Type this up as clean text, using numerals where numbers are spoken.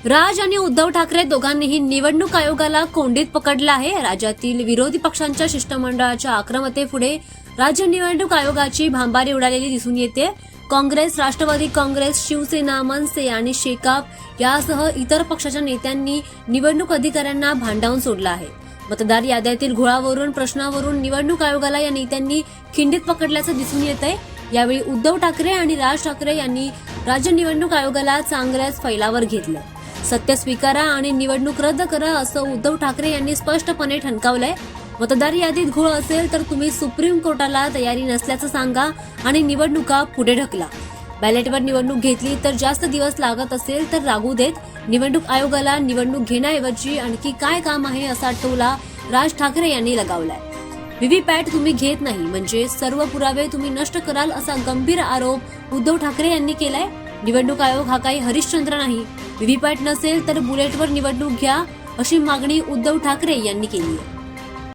राज आणि उद्धव ठाकरे दोघांनीही निवडणूक आयोगाला कोंडीत पकडलं आहे। राज्यातील विरोधी पक्षांच्या शिष्टमंडळाच्या आक्रमकतेपुढे राज्य निवडणूक आयोगाची भांबारी उडालेली दिसून येते। काँग्रेस, राष्ट्रवादी काँग्रेस, शिवसेना, मनसे आणि शेकाप यासह इतर पक्षाच्या नेत्यांनी निवडणूक अधिकाऱ्यांना भांडावून सोडलं आहे। मतदार याद्यातील घोळावरून प्रश्नावरून निवडणूक आयोगाला या नेत्यांनी खिंडीत पकडल्याचं दिसून येत आहे। यावेळी उद्धव ठाकरे आणि राज ठाकरे यांनी राज्य निवडणूक आयोगाला चांगल्याच फैलावर घेतलं। सत्य स्वीकारा आणि निवडणूक रद्द करा असं उद्धव ठाकरे यांनी स्पष्टपणे ठणकावलंय। मतदार यादीत घोळ असेल तर तुम्ही सुप्रीम कोर्टाला तयारी नसल्याचं सांगा आणि निवडणुका पुढे ढकला। बॅलेटवर निवडणूक घेतली तर जास्त दिवस लागत असेल तर लागू देत। निवडणूक आयोगाला निवडणूक घेण्याऐवजी आणखी काय काम आहे असा टोला राज ठाकरे यांनी लगावलाय। व्हीव्हीपॅट तुम्ही घेत नाही म्हणजे सर्व पुरावे तुम्ही नष्ट कराल असा गंभीर आरोप उद्धव ठाकरे यांनी केलाय। निवडणूक आयोग हा काही हरिश्चंद्र नाही। व्हीव्हीपॅट नसेल तर बुलेटवर निवडणूक घ्या अशी मागणी उद्धव ठाकरे यांनी केली आहे।